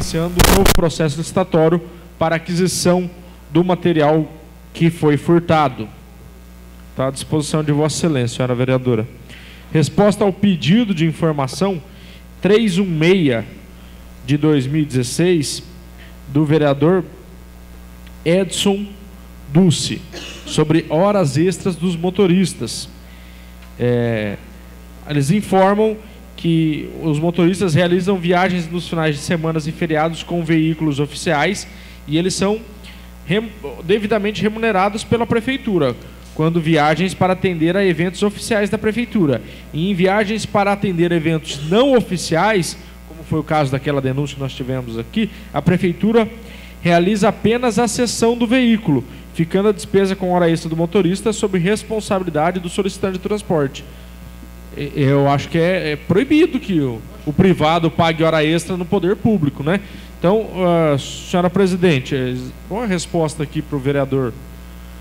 iniciando um novo processo licitatório para aquisição do material que foi furtado. Está à disposição de Vossa Excelência, senhora vereadora. Resposta ao pedido de informação 316 de 2016 do vereador Edson Dulce, sobre horas extras dos motoristas. Eles informam que os motoristas realizam viagens nos finais de semana e feriados com veículos oficiais e eles são devidamente remunerados pela prefeitura, quando viagens para atender a eventos oficiais da prefeitura. E em viagens para atender eventos não oficiais, como foi o caso daquela denúncia que nós tivemos aqui, a prefeitura realiza apenas a cessão do veículo, ficando a despesa com hora extra do motorista sob responsabilidade do solicitante de transporte. Eu acho que é proibido que o privado pague hora extra no poder público, né? Então, senhora presidente, uma resposta aqui para o vereador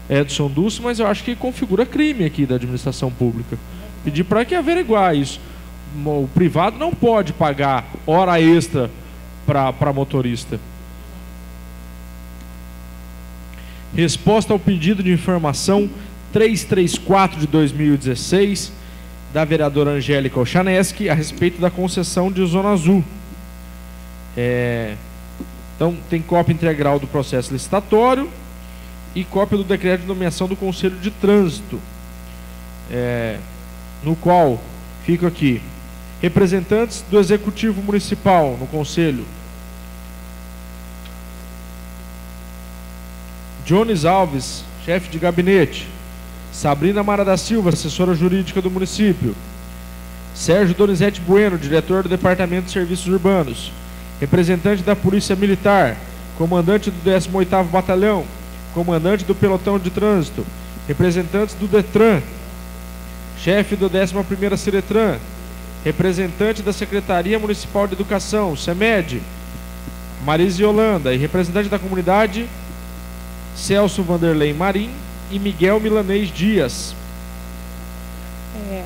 Edson Dulce, mas eu acho que configura crime aqui da administração pública. Pedir para que averiguar isso. O privado não pode pagar hora extra para motorista. Resposta ao pedido de informação 334 de 2016 da vereadora Angélica Ochaneski a respeito da concessão de Zona Azul. Então, tem cópia integral do processo licitatório e cópia do decreto de nomeação do Conselho de Trânsito, no qual fica aqui: representantes do Executivo Municipal no Conselho: Jones Alves, chefe de gabinete; Sabrina Mara da Silva, assessora jurídica do município; Sérgio Donizete Bueno, diretor do Departamento de Serviços Urbanos; representante da Polícia Militar, comandante do 18º Batalhão, comandante do Pelotão de Trânsito; representantes do Detran, chefe do 11ª Ciretran; representante da Secretaria Municipal de Educação, SEMED, Marise Holanda; e representante da comunidade, Celso Vanderlei Marim e Miguel Milanês Dias.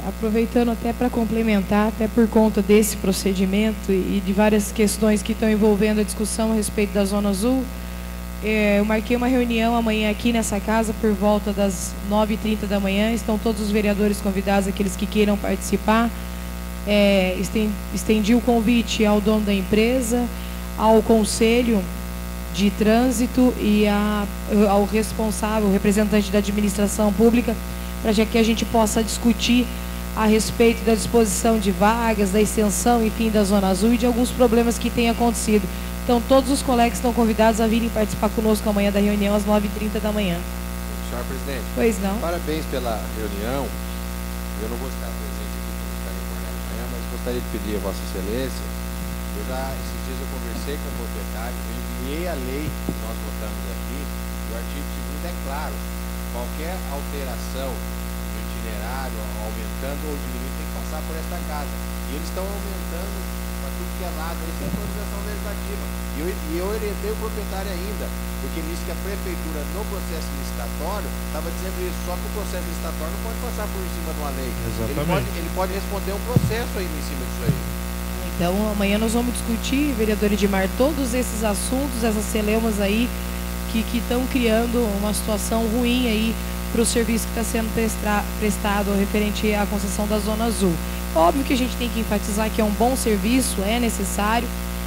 Aproveitando até para complementar, até por conta desse procedimento e de várias questões que estão envolvendo a discussão a respeito da Zona Azul, eu marquei uma reunião amanhã aqui nessa casa por volta das 9h30 da manhã. Estão todos os vereadores convidados, aqueles que queiram participar. Estendi o convite ao dono da empresa, ao Conselho de Trânsito e ao responsável, representante da administração pública, para que a gente possa discutir a respeito da disposição de vagas, da extensão, enfim, da Zona Azul e de alguns problemas que têm acontecido. Então, todos os colegas estão convidados a virem participar conosco amanhã da reunião às 9h30 da manhã. Senhora presidente. Pois não. Parabéns pela reunião. Eu não vou estar presente aqui, porque estarei com ela amanhã, mas gostaria de pedir a Vossa Excelência. Esses dias eu conversei com o proprietário, enviei a lei que nós votamos aqui, e o artigo 2º é claro: qualquer alteração no itinerário, aumentando ou diminuindo, tem que passar por esta casa. E eles estão aumentando para tudo que é lado, eles têm autorização legislativa. E eu orientei o proprietário ainda, porque ele disse que a prefeitura, no processo licitatório, estava dizendo isso, só que o processo licitatório não pode passar por cima de uma lei. Exatamente. Ele pode responder um processo aí em cima disso aí. Então, amanhã nós vamos discutir, vereador Edmar, todos esses assuntos, essas celeumas aí, que estão criando uma situação ruim aí para o serviço que está sendo prestado referente à concessão da Zona Azul. Óbvio que a gente tem que enfatizar que é um bom serviço, é necessário,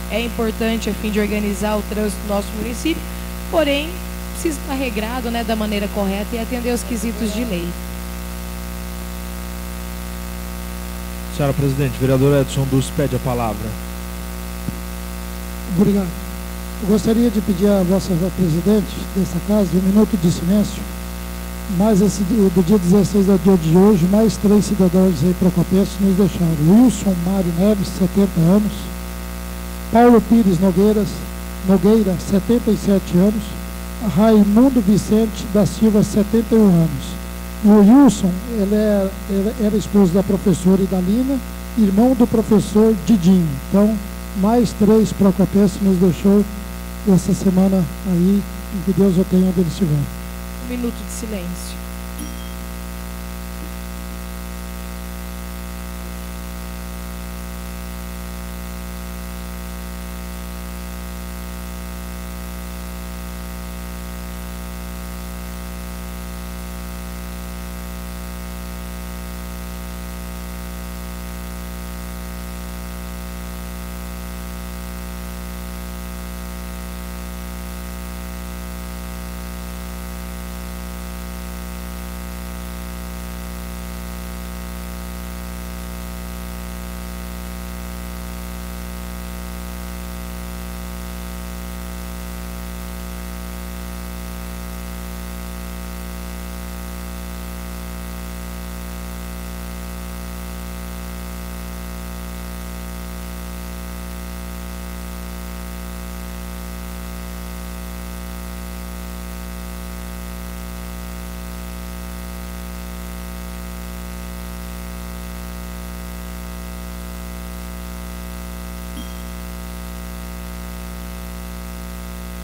é importante a fim de organizar o trânsito do nosso município, porém, precisa estar regrado, né, da maneira correta e atender os quesitos de lei. Senhora presidente, vereador Edson Dulce pede a palavra. Obrigado. Eu gostaria de pedir à vossa presidente dessa casa um minuto de silêncio. Mais do dia 16 ao dia de hoje, mais 3 cidadãos aí procopenses nos deixaram: Wilson Mário Neves, 70 anos; Paulo Pires Nogueira, 77 anos; Raimundo Vicente da Silva, 71 anos. E o Wilson, ele era esposo da professora Idalina, irmão do professor Didinho. Então, mais 3 procopenses nos deixou essa semana aí, e que Deus o tenha onde ele estiver. Um minuto de silêncio.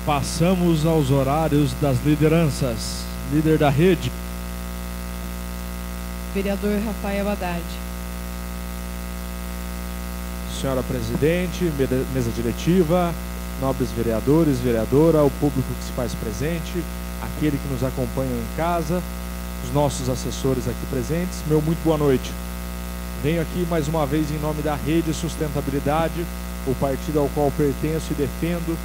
Passamos aos horários das lideranças. Líder da rede. Vereador Rafael Haddad. Senhora presidente, mesa diretiva, nobres vereadores, vereadora, o público que se faz presente, aquele que nos acompanha em casa, os nossos assessores aqui presentes, meu muito boa noite. Venho aqui mais uma vez em nome da Rede Sustentabilidade, o partido ao qual pertenço e defendo,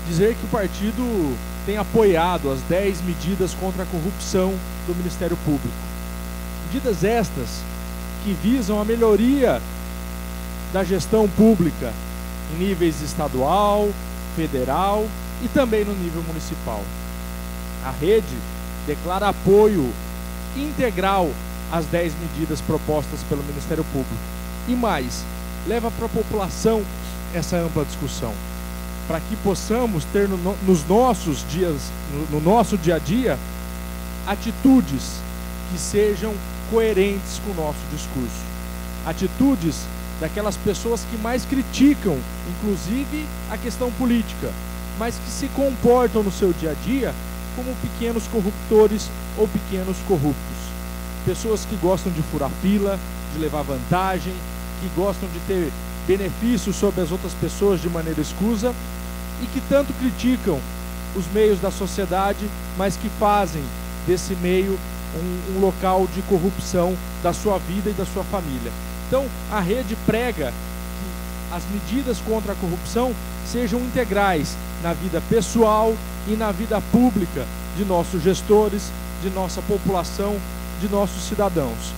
dizer que o partido tem apoiado as 10 medidas contra a corrupção do Ministério Público. Medidas estas que visam a melhoria da gestão pública em níveis estadual, federal e também no nível municipal. A rede declara apoio integral às 10 medidas propostas pelo Ministério Público e mais, leva para a população essa ampla discussão, para que possamos ter nos nossos dias, no nosso dia a dia, atitudes que sejam coerentes com o nosso discurso, atitudes daquelas pessoas que mais criticam, inclusive a questão política, mas que se comportam no seu dia a dia como pequenos corruptores ou pequenos corruptos. Pessoas que gostam de furar fila, de levar vantagem, que gostam de ter benefícios sobre as outras pessoas de maneira escusa e que tanto criticam os meios da sociedade, mas que fazem desse meio um local de corrupção da sua vida e da sua família. Então, a rede prega que as medidas contra a corrupção sejam integrais na vida pessoal e na vida pública de nossos gestores, de nossa população, de nossos cidadãos.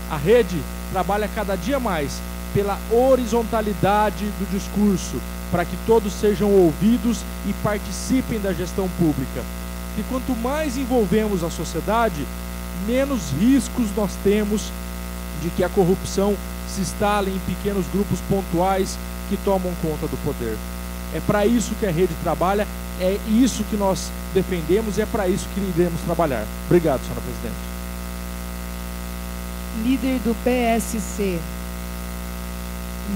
A rede trabalha cada dia mais pela horizontalidade do discurso, para que todos sejam ouvidos e participem da gestão pública. E quanto mais envolvemos a sociedade, menos riscos nós temos de que a corrupção se instale em pequenos grupos pontuais que tomam conta do poder. É para isso que a rede trabalha, é isso que nós defendemos e é para isso que iremos trabalhar. Obrigado, senhora presidente. Líder do PSC.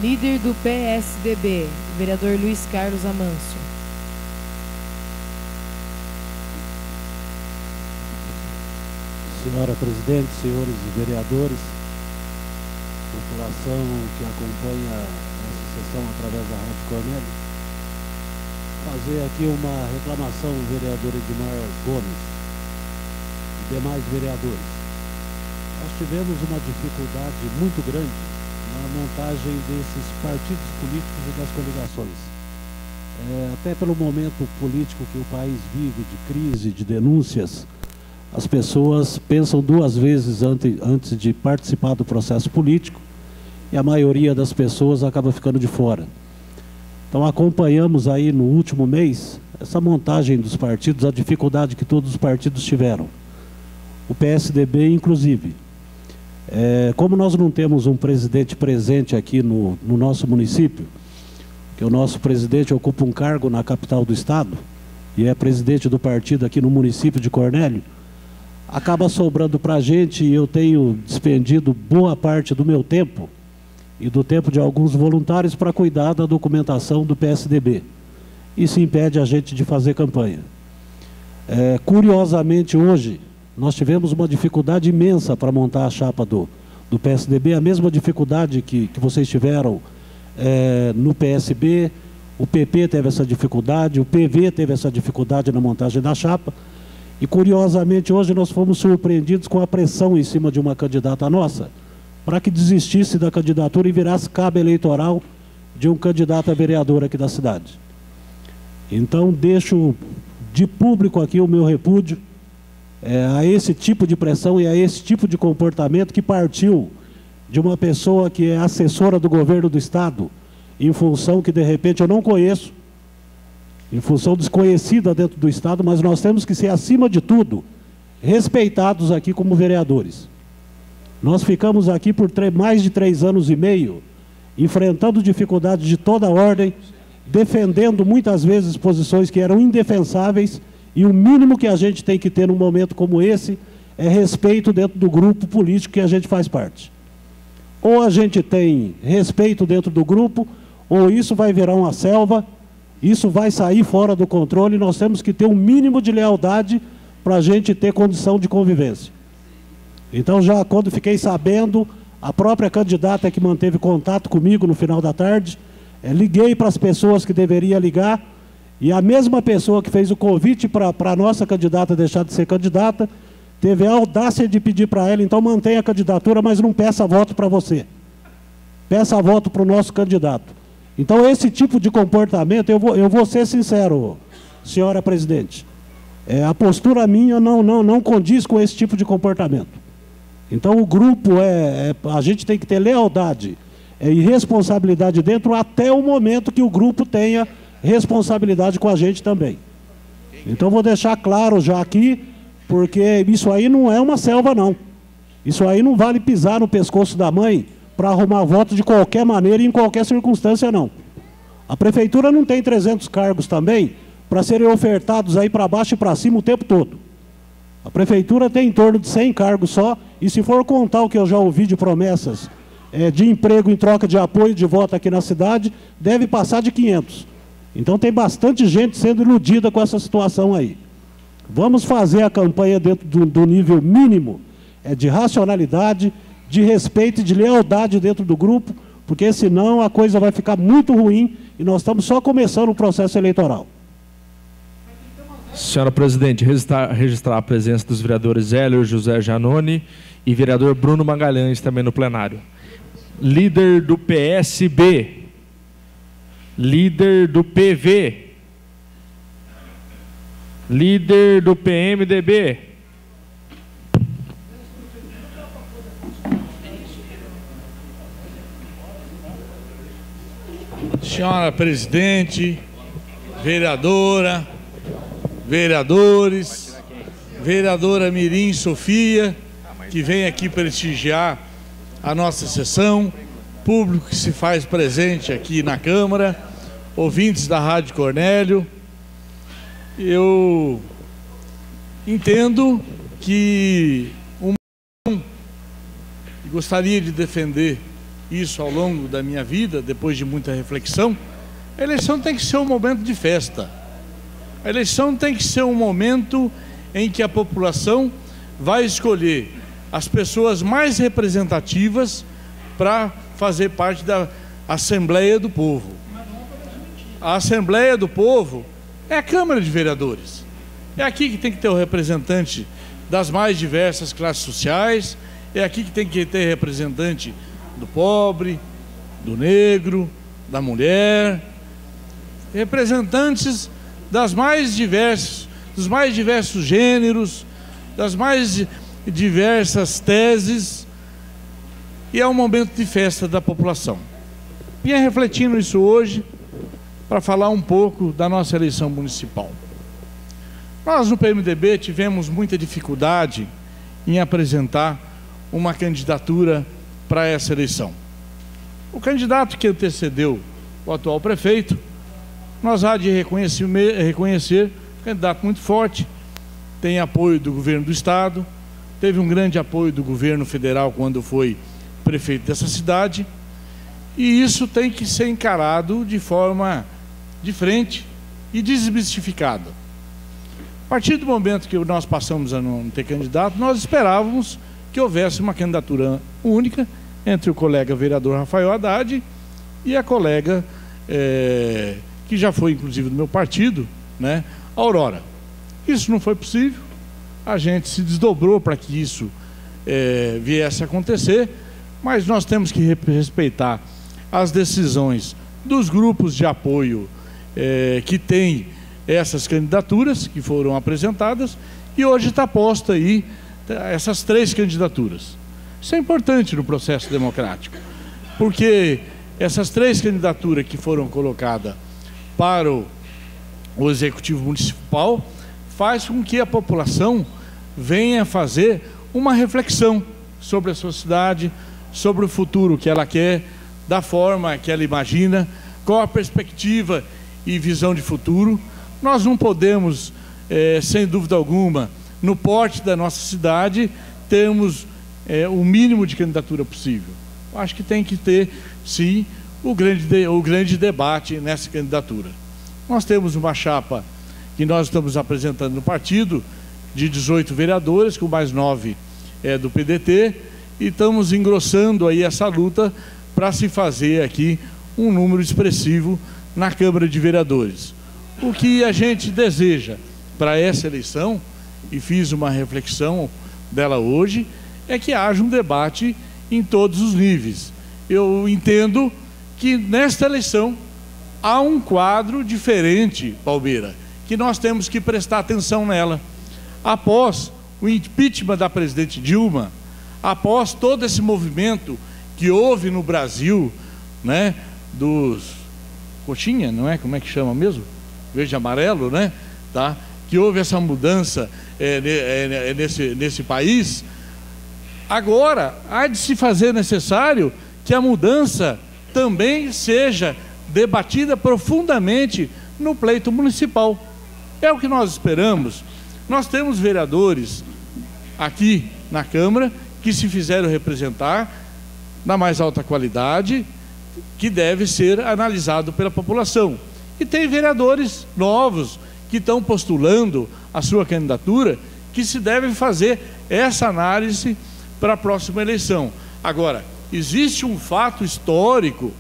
Líder do PSDB, vereador Luiz Carlos Amâncio. Senhora presidente, senhores vereadores, população que acompanha essa sessão através da Rádio Cornélio, fazer aqui uma reclamação ao vereador Edmar Gomes e demais vereadores. Nós tivemos uma dificuldade muito grande na montagem desses partidos políticos e das coligações. Até pelo momento político que o país vive, de crise, de denúncias, as pessoas pensam duas vezes antes de participar do processo político e a maioria das pessoas acaba ficando de fora. Então acompanhamos aí no último mês essa montagem dos partidos, a dificuldade que todos os partidos tiveram. O PSDB inclusive. Como nós não temos um presidente presente aqui no nosso município, que o nosso presidente ocupa um cargo na capital do estado e é presidente do partido aqui no município de Cornélio, acaba sobrando para a gente e eu tenho despendido boa parte do meu tempo e do tempo de alguns voluntários para cuidar da documentação do PSDB. Isso impede a gente de fazer campanha. Curiosamente, hoje, nós tivemos uma dificuldade imensa para montar a chapa do PSDB, a mesma dificuldade que vocês tiveram no PSB, o PP teve essa dificuldade, o PV teve essa dificuldade na montagem da chapa, e curiosamente hoje nós fomos surpreendidos com a pressão em cima de uma candidata nossa, para que desistisse da candidatura e virasse cabo eleitoral de um candidato a vereador aqui da cidade. Então deixo de público aqui o meu repúdio a esse tipo de pressão e a esse tipo de comportamento que partiu de uma pessoa que é assessora do governo do estado, em função que de repente eu não conheço, em função desconhecida dentro do estado, mas nós temos que ser, acima de tudo, respeitados aqui como vereadores. Nós ficamos aqui por mais de 3 anos e meio, enfrentando dificuldades de toda ordem, defendendo muitas vezes posições que eram indefensáveis, e o mínimo que a gente tem que ter num momento como esse é respeito dentro do grupo político que a gente faz parte. Ou a gente tem respeito dentro do grupo, ou isso vai virar uma selva, isso vai sair fora do controle e nós temos que ter um mínimo de lealdade para a gente ter condição de convivência. Então, já quando fiquei sabendo, a própria candidata que manteve contato comigo no final da tarde, liguei para as pessoas que deveria ligar, e a mesma pessoa que fez o convite para a nossa candidata deixar de ser candidata, teve a audácia de pedir para ela, então mantenha a candidatura, mas não peça voto para você. Peça voto para o nosso candidato. Então, esse tipo de comportamento, eu vou ser sincero, senhora presidente, a postura minha não condiz com esse tipo de comportamento. Então, o grupo, a gente tem que ter lealdade e responsabilidade dentro até o momento que o grupo tenha responsabilidade com a gente também. Então, vou deixar claro já aqui, porque isso aí não é uma selva, não. Isso aí não vale pisar no pescoço da mãe para arrumar voto de qualquer maneira e em qualquer circunstância, não. A prefeitura não tem 300 cargos também para serem ofertados aí para baixo e para cima o tempo todo. A prefeitura tem em torno de 100 cargos só, e se for contar o que eu já ouvi de promessas de emprego em troca de apoio de voto aqui na cidade, deve passar de 500. Então tem bastante gente sendo iludida com essa situação aí. Vamos fazer a campanha dentro do nível mínimo de racionalidade, de respeito e de lealdade dentro do grupo, porque senão a coisa vai ficar muito ruim e nós estamos só começando o processo eleitoral. Senhora presidente, registrar a presença dos vereadores Hélio José Janone e vereador Bruno Magalhães também no plenário. Líder do PSB, líder do PV, líder do PMDB, senhora presidente, vereadora, vereadores, vereadora Mirim Sofia, que vem aqui prestigiar a nossa sessão, público que se faz presente aqui na Câmara, ouvintes da Rádio Cornélio. Eu entendo que gostaria de defender isso ao longo da minha vida, depois de muita reflexão. A eleição tem que ser um momento de festa. A eleição tem que ser um momento em que a população vai escolher as pessoas mais representativas para fazer parte da Assembleia do Povo. A Assembleia do Povo é a Câmara de Vereadores. É aqui que tem que ter o representante das mais diversas classes sociais, é aqui que tem que ter representante do pobre, do negro, da mulher, representantes dos mais diversos gêneros, das mais diversas teses, e é um momento de festa da população. Vinha refletindo isso hoje para falar um pouco da nossa eleição municipal. Nós no PMDB tivemos muita dificuldade em apresentar uma candidatura para essa eleição. O candidato que antecedeu o atual prefeito, nós há de reconhecer, candidato muito forte, tem apoio do governo do estado, teve um grande apoio do governo federal quando foi prefeito dessa cidade, e isso tem que ser encarado de forma de frente e desmistificado. A partir do momento que nós passamos a não ter candidato, nós esperávamos que houvesse uma candidatura única entre o colega vereador Rafael Haddad e a colega que já foi inclusive do meu partido, né, Aurora. Isso não foi possível, a gente se desdobrou para que isso viesse a acontecer, mas nós temos que respeitar as decisões dos grupos de apoio que têm essas candidaturas que foram apresentadas, e hoje está posta aí essas 3 candidaturas. Isso é importante no processo democrático, porque essas 3 candidaturas que foram colocadas para o Executivo Municipal faz com que a população venha fazer uma reflexão sobre a sua cidade, sobre o futuro que ela quer, da forma que ela imagina, qual a perspectiva e visão de futuro. Nós não podemos, sem dúvida alguma, no porte da nossa cidade, termos o mínimo de candidatura possível. Eu acho que tem que ter, sim, o grande debate nessa candidatura. Nós temos uma chapa que nós estamos apresentando no partido, de 18 vereadores, com mais 9 do PDT, e estamos engrossando aí essa luta para se fazer aqui um número expressivo na Câmara de Vereadores. O que a gente deseja para essa eleição, e fiz uma reflexão dela hoje, é que haja um debate em todos os níveis. Eu entendo que nesta eleição há um quadro diferente, Palmeira, que nós temos que prestar atenção nela. Após o impeachment da presidente Dilma, após todo esse movimento que houve no Brasil, né, dos coxinha, não é? Como é que chama mesmo? Verde e amarelo, né? Tá? Que houve essa mudança nesse país. Agora, há de se fazer necessário que a mudança também seja debatida profundamente no pleito municipal. É o que nós esperamos. Nós temos vereadores aqui na Câmara que se fizeram representar na mais alta qualidade, que deve ser analisado pela população. E tem vereadores novos que estão postulando a sua candidatura, que se deve fazer essa análise para a próxima eleição. Agora, existe um fato histórico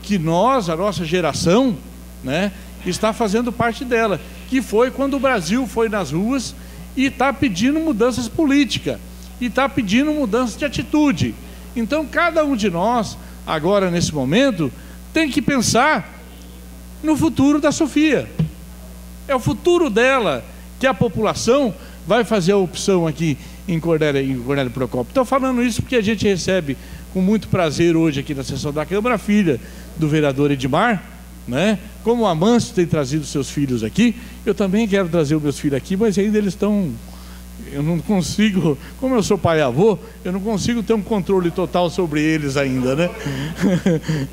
que nós, a nossa geração, né, está fazendo parte dela, que foi quando o Brasil foi nas ruas e está pedindo mudanças políticas, e está pedindo mudança de atitude. Então, cada um de nós, agora nesse momento, tem que pensar no futuro da Sofia. É o futuro dela que a população vai fazer a opção aqui em Cornélio Procópio. Estou falando isso porque a gente recebe com muito prazer hoje aqui na sessão da Câmara a filha do vereador Edmar, né? Como o Amâncio tem trazido seus filhos aqui, eu também quero trazer os meus filhos aqui, mas ainda eles estão... Eu não consigo, como eu sou pai e avô, eu não consigo ter um controle total sobre eles ainda, né?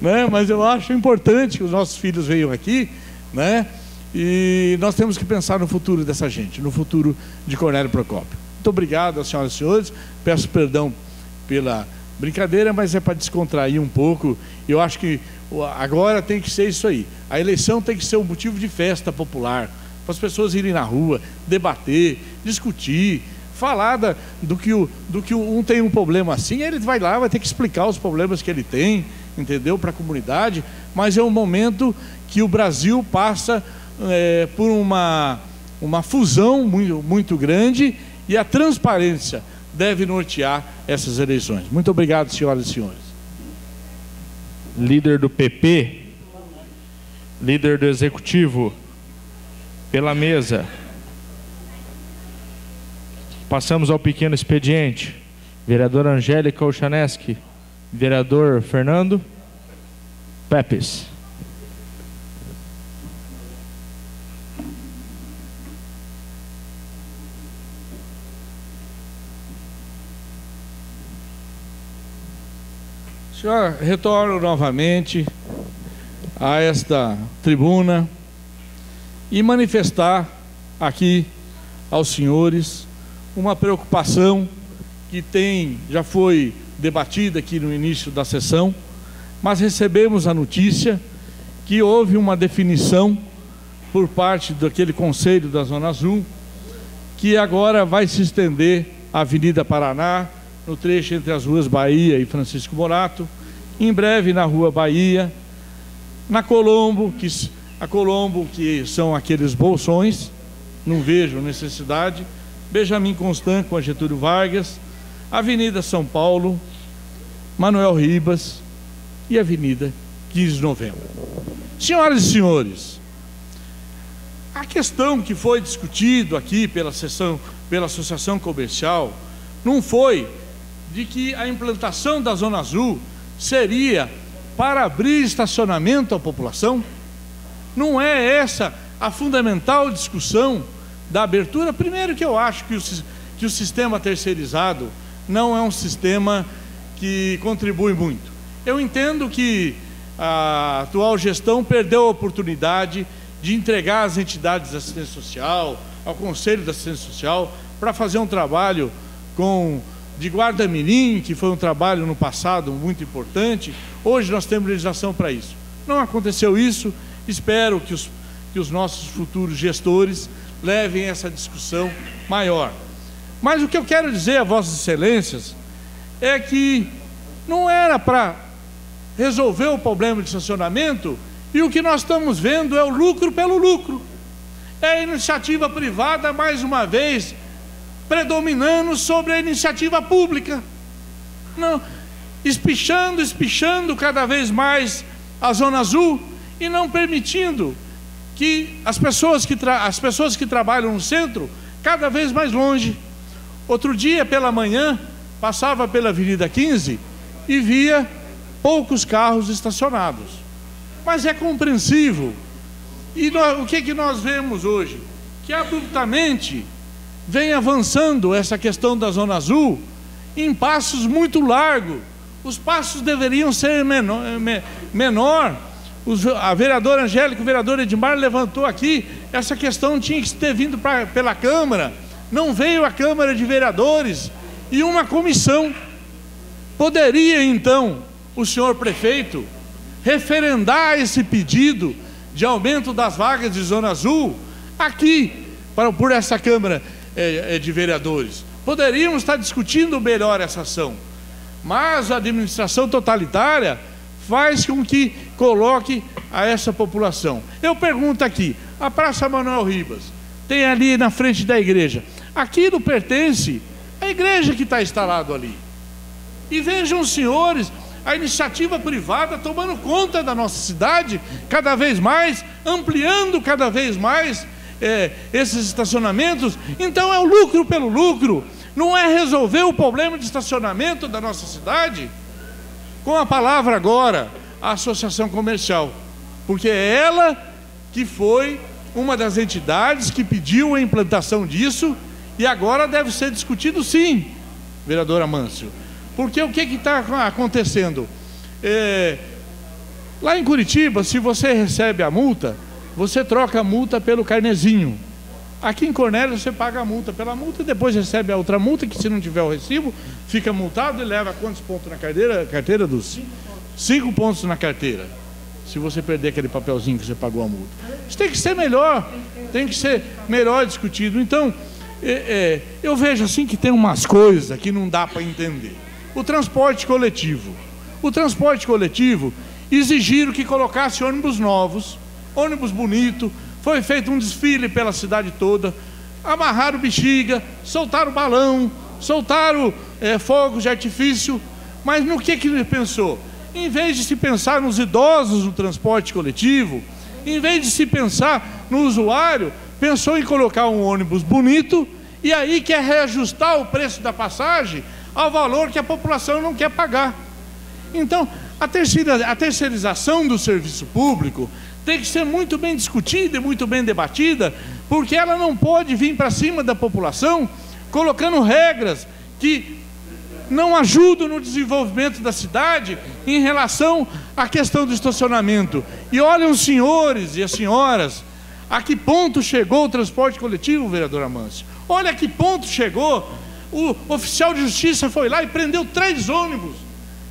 Né? Mas eu acho importante que os nossos filhos venham aqui, né? E nós temos que pensar no futuro dessa gente, no futuro de Cornélio Procópio. Muito obrigado às senhoras e senhores, peço perdão pela brincadeira, mas é para descontrair um pouco. Eu acho que agora tem que ser isso aí, a eleição tem que ser um motivo de festa popular, para as pessoas irem na rua, debater, discutir, falar do que um tem um problema assim, ele vai lá, vai ter que explicar os problemas que ele tem, entendeu? Para a comunidade, mas é um momento que o Brasil passa por uma fusão muito grande, e a transparência deve nortear essas eleições. Muito obrigado, senhoras e senhores. Líder do PP, líder do Executivo, pela mesa. Passamos ao pequeno expediente. Vereadora Angélica Olchaneski, vereador Fernando Pepes. Senhor, retorno novamente a esta tribuna e manifestar aqui aos senhores uma preocupação que já foi debatida aqui no início da sessão, mas recebemos a notícia que houve uma definição por parte daquele Conselho da Zona Azul, que agora vai se estender à Avenida Paraná, no trecho entre as ruas Bahia e Francisco Morato, em breve na Rua Bahia, na Colombo, que são aqueles bolsões, não vejo necessidade, Benjamin Constant com a Getúlio Vargas, Avenida São Paulo, Manuel Ribas e Avenida 15 de Novembro. Senhoras e senhores, a questão que foi discutido aqui pela Associação Comercial não foi de que a implantação da Zona Azul seria para abrir estacionamento à população. Não é essa a fundamental discussão da abertura. Primeiro, que eu acho que o sistema terceirizado não é um sistema que contribui muito. Eu entendo que a atual gestão perdeu a oportunidade de entregar às entidades de assistência social, ao Conselho de Assistência Social, para fazer um trabalho de guarda-mirim, que foi um trabalho no passado muito importante. Hoje nós temos legislação para isso. Não aconteceu isso. Espero que os nossos futuros gestores levem essa discussão maior. Mas o que eu quero dizer a Vossas Excelências é que não era para resolver o problema de estacionamento, e o que nós estamos vendo é o lucro pelo lucro. É a iniciativa privada, mais uma vez, predominando sobre a iniciativa pública. Não, espichando cada vez mais a Zona Azul e não permitindo que as pessoas que trabalham no centro, cada vez mais longe. Outro dia, pela manhã, passava pela Avenida 15 e via poucos carros estacionados. Mas é compreensível. E o que nós vemos hoje? Que abruptamente vem avançando essa questão da Zona Azul em passos muito largos. Os passos deveriam ser menor. A vereadora Angélica, o vereador Edmar levantou aqui, essa questão tinha que ter vindo pela Câmara, não veio a Câmara de Vereadores e uma comissão. Poderia então o senhor prefeito referendar esse pedido de aumento das vagas de Zona Azul aqui, por essa Câmara de Vereadores. Poderíamos estar discutindo melhor essa ação, mas a administração totalitária faz com que coloque a essa população. Eu pergunto aqui, a Praça Manuel Ribas, tem ali na frente da igreja, aquilo pertence à igreja que está instalado ali. E vejam os senhores, a iniciativa privada tomando conta da nossa cidade, cada vez mais, ampliando cada vez mais esses estacionamentos. Então é o lucro pelo lucro, não é resolver o problema de estacionamento da nossa cidade. Com a palavra agora, a Associação Comercial, porque é ela que foi uma das entidades que pediu a implantação disso, e agora deve ser discutido sim, vereadora Mâncio. Porque o que está acontecendo? Lá em Curitiba, se você recebe a multa, você troca a multa pelo carnezinho. Aqui em Cornélio você paga a multa pela multa e depois recebe a outra multa, que se não tiver o recibo, fica multado e leva quantos pontos na carteira dos 5 pontos na carteira. Se você perder aquele papelzinho que você pagou a multa. Isso tem que ser melhor, tem que ser melhor discutido. Então, eu vejo assim que tem umas coisas que não dá para entender. O transporte coletivo. O transporte coletivo exigiram que colocasse ônibus novos, ônibus bonito. Foi feito um desfile pela cidade toda, amarraram bexiga, soltaram balão, soltaram fogos de artifício, mas no que ele pensou? Em vez de se pensar nos idosos no transporte coletivo, em vez de se pensar no usuário, pensou em colocar um ônibus bonito e aí quer reajustar o preço da passagem ao valor que a população não quer pagar. Então, a terceirização do serviço público tem que ser muito bem discutida e muito bem debatida, porque ela não pode vir para cima da população colocando regras que não ajudam no desenvolvimento da cidade em relação à questão do estacionamento. E olhem os senhores e as senhoras, a que ponto chegou o transporte coletivo, vereadora Mâncio? Olha a que ponto chegou. O oficial de justiça foi lá e prendeu 3 ônibus,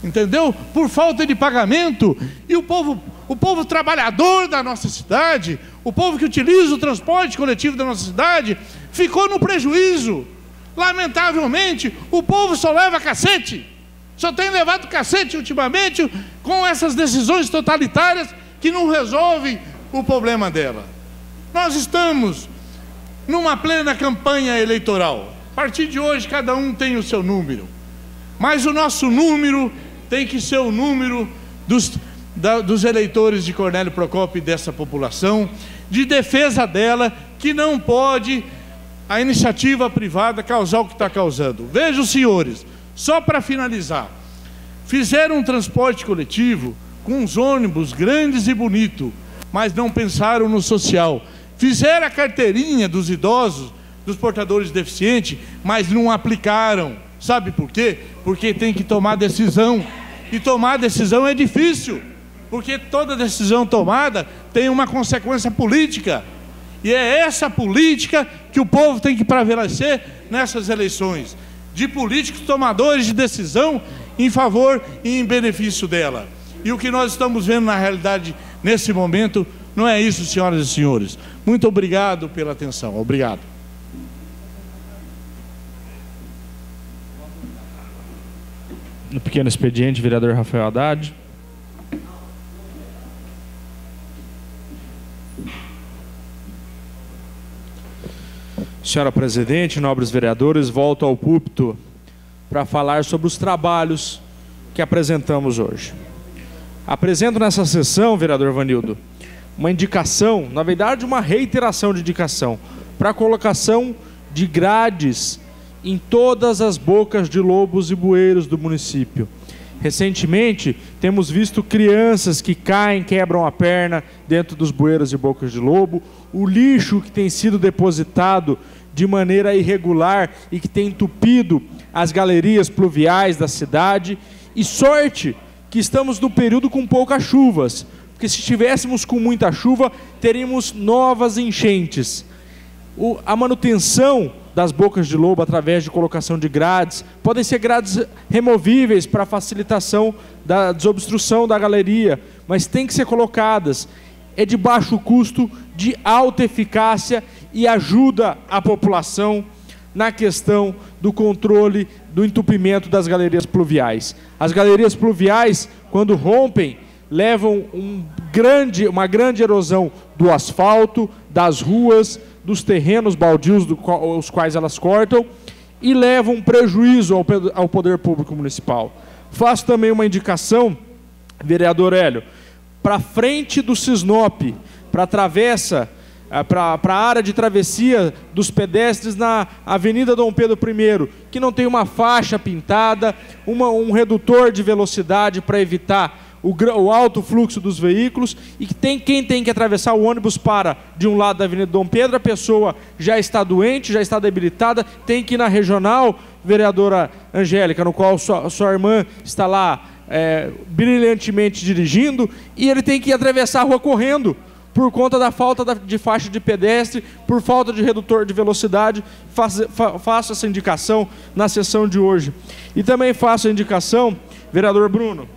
entendeu? Por falta de pagamento. E o povo trabalhador da nossa cidade, o povo que utiliza o transporte coletivo da nossa cidade, ficou no prejuízo. Lamentavelmente, o povo só leva cacete, só tem levado cacete ultimamente com essas decisões totalitárias que não resolvem o problema dela. Nós estamos numa plena campanha eleitoral. A partir de hoje, cada um tem o seu número, mas o nosso número tem que ser o número dos eleitores de Cornélio Procópio e dessa população, de defesa dela, que não pode a iniciativa privada causar o que está causando. Vejam, senhores, só para finalizar, fizeram um transporte coletivo com uns ônibus grandes e bonitos, mas não pensaram no social. Fizeram a carteirinha dos idosos, dos portadores deficientes, mas não aplicaram. Sabe por quê? Porque tem que tomar decisão, e tomar decisão é difícil, porque toda decisão tomada tem uma consequência política, e é essa política que o povo tem que prevalecer nessas eleições, de políticos tomadores de decisão em favor e em benefício dela. E o que nós estamos vendo na realidade nesse momento. Não é isso, senhoras e senhores. Muito obrigado pela atenção. Obrigado. No pequeno expediente, vereador Rafael Haddad. Senhora presidente, nobres vereadores, volto ao púlpito para falar sobre os trabalhos que apresentamos hoje. Apresento nessa sessão, vereador Vanildo, uma indicação, na verdade uma reiteração de indicação, para a colocação de grades em todas as bocas de lobos e bueiros do município. Recentemente, temos visto crianças que caem, quebram a perna dentro dos bueiros e bocas de lobo, o lixo que tem sido depositado de maneira irregular e que tem entupido as galerias pluviais da cidade. E sorte que estamos no período com poucas chuvas, porque se estivéssemos com muita chuva, teríamos novas enchentes. A manutenção das bocas de lobo através de colocação de grades, podem ser grades removíveis para facilitação da desobstrução da galeria, mas tem que ser colocadas. É de baixo custo, de alta eficácia e ajuda a população na questão do controle do entupimento das galerias pluviais. As galerias pluviais, quando rompem, levam uma grande erosão do asfalto, das ruas, dos terrenos baldios os quais elas cortam e levam prejuízo ao poder público municipal. Faço também uma indicação, vereador Hélio, para frente do Cisnop, para a travessa, para a área de travessia dos pedestres na Avenida Dom Pedro I, que não tem uma faixa pintada, um redutor de velocidade para evitar o alto fluxo dos veículos, e que quem tem que atravessar o ônibus para de um lado da Avenida Dom Pedro, a pessoa já está doente, já está debilitada, tem que ir na regional, vereadora Angélica, no qual sua irmã está lá brilhantemente dirigindo, e ele tem que atravessar a rua correndo, por conta da falta de faixa de pedestre, por falta de redutor de velocidade. Faço essa indicação na sessão de hoje. E também faço a indicação, vereador Bruno,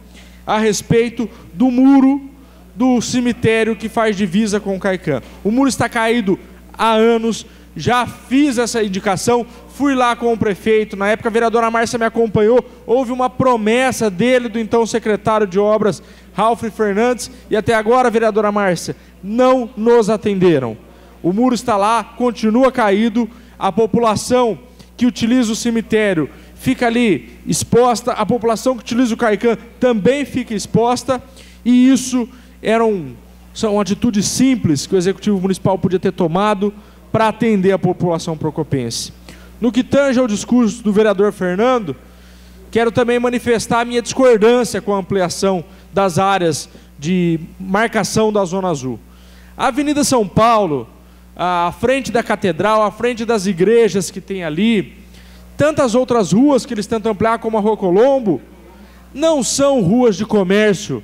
a respeito do muro do cemitério que faz divisa com o Caicã. O muro está caído há anos, já fiz essa indicação, fui lá com o prefeito, na época a vereadora Márcia me acompanhou, houve uma promessa dele, do então secretário de obras, Ralf Fernandes, e até agora, vereadora Márcia, não nos atenderam. O muro está lá, continua caído, a população que utiliza o cemitério fica ali exposta, a população que utiliza o Caicã também fica exposta, e isso são atitudes simples que o Executivo Municipal podia ter tomado para atender a população procopense. No que tange ao discurso do vereador Fernando, quero também manifestar a minha discordância com a ampliação das áreas de marcação da Zona Azul. A Avenida São Paulo, à frente da Catedral, à frente das igrejas que tem ali, tantas outras ruas que eles tentam ampliar, como a Rua Colombo, não são ruas de comércio,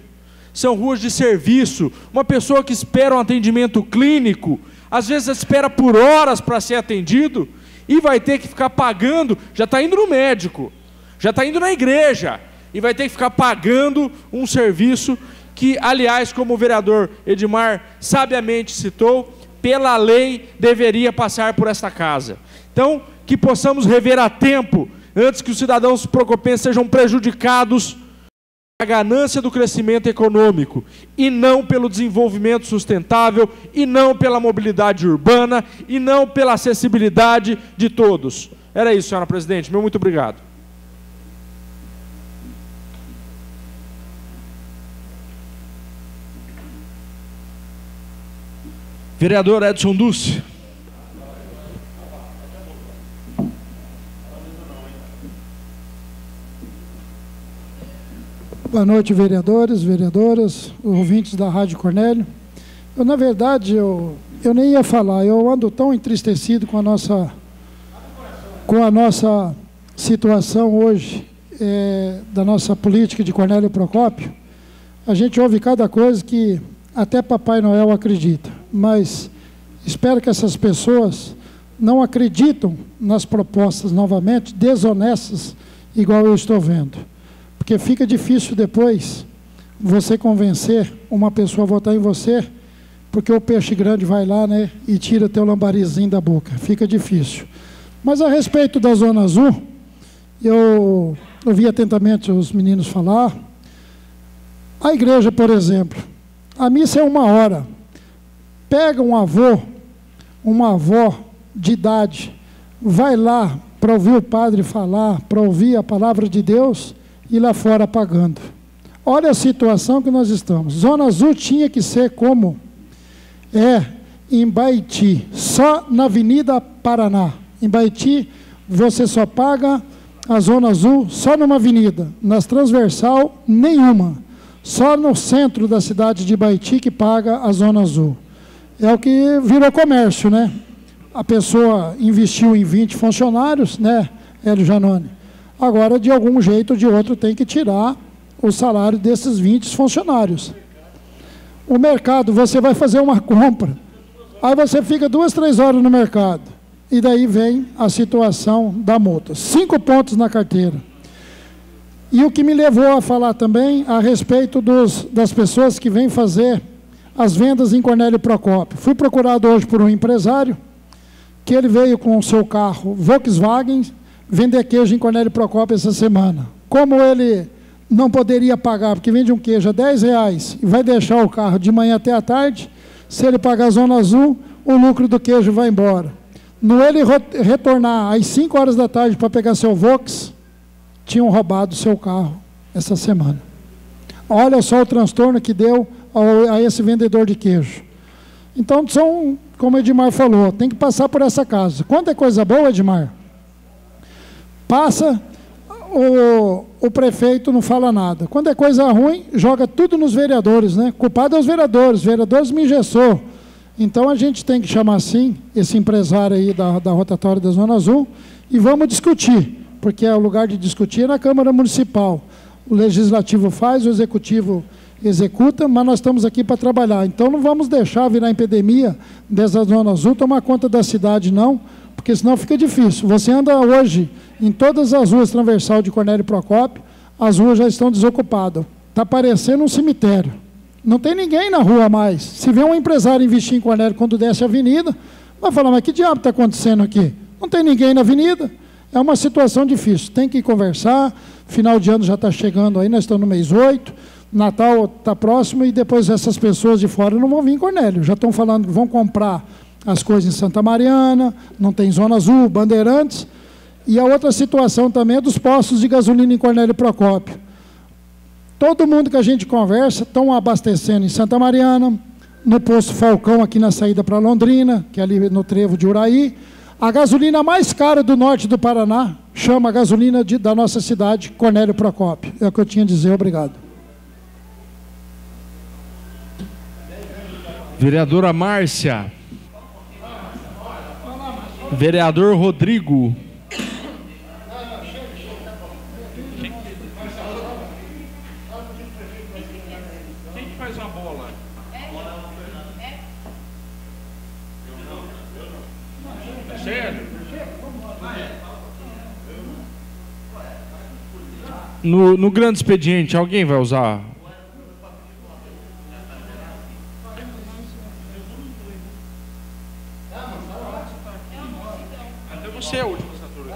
são ruas de serviço. Uma pessoa que espera um atendimento clínico, às vezes espera por horas para ser atendido, e vai ter que ficar pagando, já está indo no médico, já está indo na igreja, e vai ter que ficar pagando um serviço que, aliás, como o vereador Edmar sabiamente citou, pela lei deveria passar por esta casa. Então, que possamos rever a tempo, antes que os cidadãos procopenses sejam prejudicados pela ganância do crescimento econômico, e não pelo desenvolvimento sustentável, e não pela mobilidade urbana, e não pela acessibilidade de todos. Era isso, senhora presidente. Meu muito obrigado. Vereador Edson Dulce. Boa noite, vereadores, vereadoras, ouvintes da Rádio Cornélio. Na verdade, eu nem ia falar, eu ando tão entristecido com a nossa situação hoje, da nossa política de Cornélio Procópio. A gente ouve cada coisa que até Papai Noel acredita, mas espero que essas pessoas não acreditam nas propostas novamente desonestas, igual eu estou vendo. Porque fica difícil depois você convencer uma pessoa a votar em você, porque o peixe grande vai lá, né, e tira teu lambarizinho da boca. Fica difícil. Mas a respeito da Zona Azul, eu ouvi atentamente os meninos falar. A igreja, por exemplo, a missa é 1 hora. Pega um avô, uma avó de idade, vai lá para ouvir o padre falar, para ouvir a palavra de Deus, e lá fora pagando. Olha a situação que nós estamos. Zona Azul tinha que ser como em Baiti, só na Avenida Paraná. Em Baiti, você só paga a Zona Azul só numa avenida, nas transversal, nenhuma. Só no centro da cidade de Baiti que paga a Zona Azul. É o que virou comércio, né? A pessoa investiu em 20 funcionários, né, Hélio Janone? Agora, de algum jeito ou de outro, tem que tirar o salário desses 20 funcionários. O mercado, você vai fazer uma compra, aí você fica 2, 3 horas no mercado, e daí vem a situação da multa. 5 pontos na carteira. E o que me levou a falar também a respeito das pessoas que vêm fazer as vendas em Cornélio Procópio. Fui procurado hoje por um empresário, que ele veio com o seu carro Volkswagen vender queijo em Cornélio Procópio essa semana. Como ele não poderia pagar, porque vende um queijo a R$10 e vai deixar o carro de manhã até a tarde, se ele pagar a Zona Azul, o lucro do queijo vai embora. No ele retornar às 5 horas da tarde para pegar seu Vox, tinham roubado seu carro essa semana. Olha só o transtorno que deu a esse vendedor de queijo. Então, como o Edmar falou, tem que passar por essa casa. Quando é coisa boa, Edmar, passa, o prefeito não fala nada. Quando é coisa ruim, joga tudo nos vereadores, né? Culpado é os vereadores me engessou. Então, a gente tem que chamar, sim, esse empresário aí da rotatória da Zona Azul e vamos discutir, porque o lugar de discutir é na Câmara Municipal. O Legislativo faz, o Executivo executa, mas nós estamos aqui para trabalhar. Então, não vamos deixar virar epidemia dessa Zona Azul, tomar conta da cidade, não, porque senão fica difícil. Você anda hoje em todas as ruas transversal de Cornélio Procópio, as ruas já estão desocupadas. Está parecendo um cemitério. Não tem ninguém na rua mais. Se vê um empresário investir em Cornélio quando desce a avenida, vai falar, mas que diabo está acontecendo aqui? Não tem ninguém na avenida. É uma situação difícil. Tem que conversar. Final de ano já está chegando aí, nós estamos no mês 8. Natal está próximo e depois essas pessoas de fora não vão vir em Cornélio. Já estão falando que vão comprar as coisas em Santa Mariana, não tem Zona Azul, Bandeirantes. E a outra situação também é dos postos de gasolina em Cornélio Procópio. Todo mundo que a gente conversa estão abastecendo em Santa Mariana, no posto Falcão aqui na saída para Londrina, que é ali no trevo de Uraí. A gasolina mais cara do norte do Paraná chama a gasolina da nossa cidade, Cornélio Procópio. É o que eu tinha a dizer, obrigado. Vereadora Márcia. Vereador Rodrigo. Quem que faz a bola? É sério? No grande expediente, alguém vai usar? Você é a última assinatura.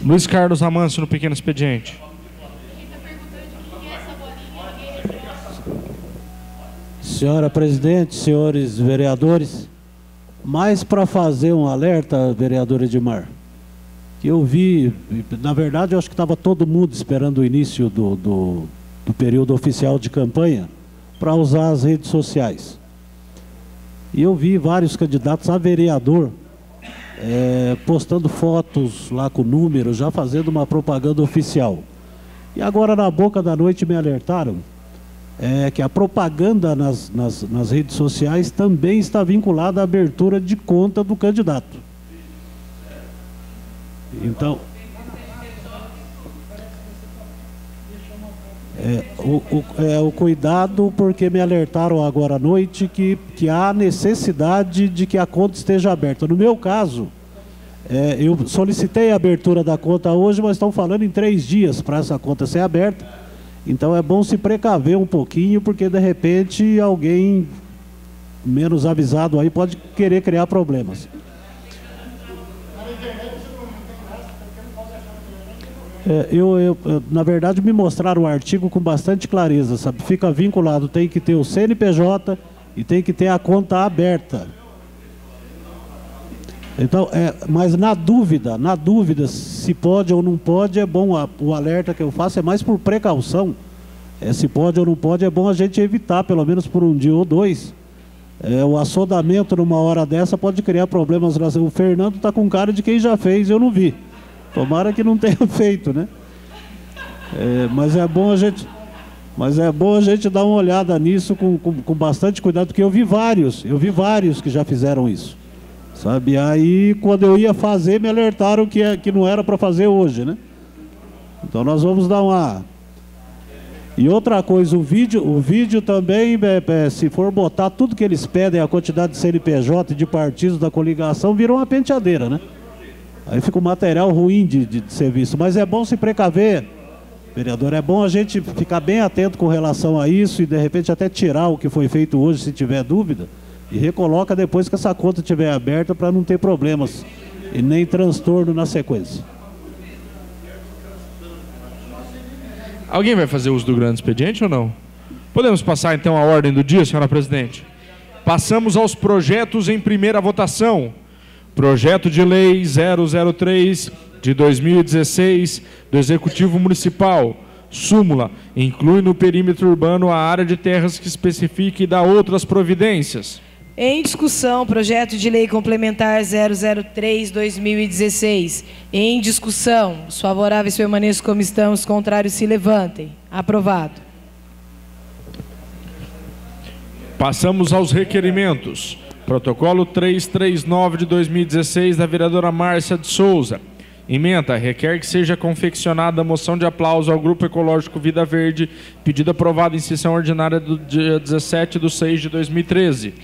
Luiz Carlos Amâncio, no pequeno expediente. Senhora presidente, senhores vereadores, mais para fazer um alerta, vereador Edmar, que eu vi, na verdade eu acho que estava todo mundo esperando o início do período oficial de campanha para usar as redes sociais. E eu vi vários candidatos a vereador postando fotos lá com números, já fazendo uma propaganda oficial. E agora na boca da noite me alertaram que a propaganda nas redes sociais também está vinculada à abertura de conta do candidato. Então, o cuidado, porque me alertaram agora à noite que há necessidade de que a conta esteja aberta. No meu caso, eu solicitei a abertura da conta hoje, mas estão falando em 3 dias para essa conta ser aberta. Então é bom se precaver um pouquinho, porque de repente alguém menos avisado aí pode querer criar problemas. Na verdade, me mostraram o artigo com bastante clareza, sabe? Fica vinculado, tem que ter o CNPJ e tem que ter a conta aberta. Então, mas na dúvida, se pode ou não pode, é bom, o alerta que eu faço é mais por precaução. Se pode ou não pode, é bom a gente evitar, pelo menos por um dia ou dois. O assodamento numa hora dessa pode criar problemas. O Fernando está com cara de quem já fez, eu não vi. Tomara que não tenha feito, né? Mas é bom a gente dar uma olhada nisso com bastante cuidado, porque eu vi vários que já fizeram isso, sabe? Aí, quando eu ia fazer, me alertaram que não era para fazer hoje, né? Então nós vamos dar uma... E outra coisa, o vídeo também, se for botar tudo que eles pedem, a quantidade de CNPJ e de partidos da coligação, vira uma penteadeira, né? Aí fica um material ruim de ser visto. Mas é bom se precaver, vereador, é bom a gente ficar bem atento com relação a isso e de repente até tirar o que foi feito hoje, se tiver dúvida, e recoloca depois que essa conta estiver aberta para não ter problemas e nem transtorno na sequência. Alguém vai fazer uso do grande expediente ou não? Podemos passar então a ordem do dia, senhora presidente? Passamos aos projetos em primeira votação. Projeto de Lei 003 de 2016 do Executivo Municipal. Súmula. Inclui no perímetro urbano a área de terras que especifique e dá outras providências. Em discussão, projeto de lei complementar 003/2016. Em discussão, os favoráveis permaneçam como estão, os contrários se levantem. Aprovado. Passamos aos requerimentos. Protocolo 339 de 2016 da vereadora Márcia de Souza. Ementa, requer que seja confeccionada a moção de aplauso ao Grupo Ecológico Vida Verde, pedido aprovado em sessão ordinária do dia 17/6/2013.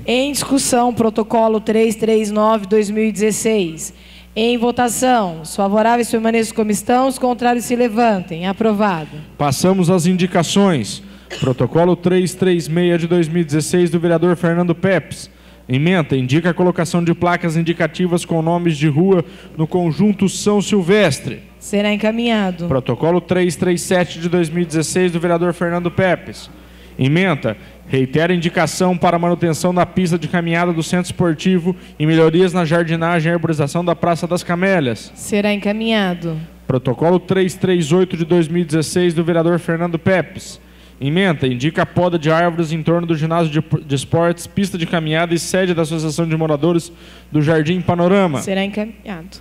Em discussão, protocolo 339/2016. Em votação, os favoráveis permaneçam como estão, os contrários se levantem. Aprovado. Passamos às indicações. Protocolo 336 de 2016 do vereador Fernando Pepes. Ementa, indica a colocação de placas indicativas com nomes de rua no conjunto São Silvestre. Será encaminhado. Protocolo 337 de 2016 do vereador Fernando Pepes. Ementa, reitera a indicação para a manutenção da pista de caminhada do centro esportivo e melhorias na jardinagem e arborização da Praça das Camélias. Será encaminhado. Protocolo 338 de 2016 do vereador Fernando Pepes. Ementa, indica a poda de árvores em torno do ginásio de esportes, pista de caminhada e sede da Associação de Moradores do Jardim Panorama. Será encaminhado.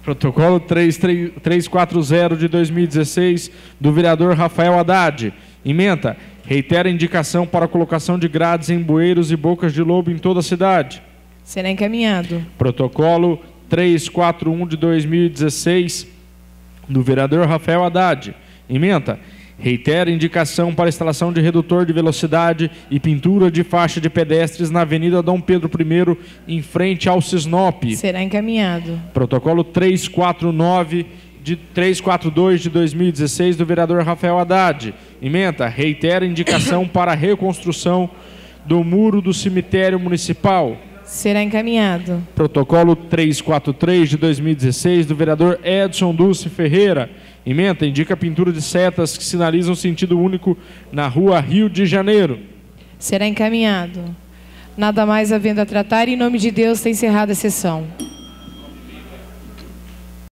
Protocolo 340 de 2016 do vereador Rafael Haddad. Ementa, reitera a indicação para a colocação de grades em bueiros e bocas de lobo em toda a cidade. Será encaminhado. Protocolo 341 de 2016 do vereador Rafael Haddad. Ementa, reitera a indicação para a instalação de redutor de velocidade e pintura de faixa de pedestres na Avenida Dom Pedro I, em frente ao Cisnop. Será encaminhado. Protocolo 342 de 2016 do vereador Rafael Haddad. Ementa, reitera a indicação para a reconstrução do muro do cemitério municipal. Será encaminhado. Protocolo 343 de 2016 do vereador Edson Dulce Ferreira. Ementa, indica a pintura de setas que sinalizam sentido único na rua Rio de Janeiro. Será encaminhado. Nada mais havendo a tratar, em nome de Deus, está encerrada a sessão.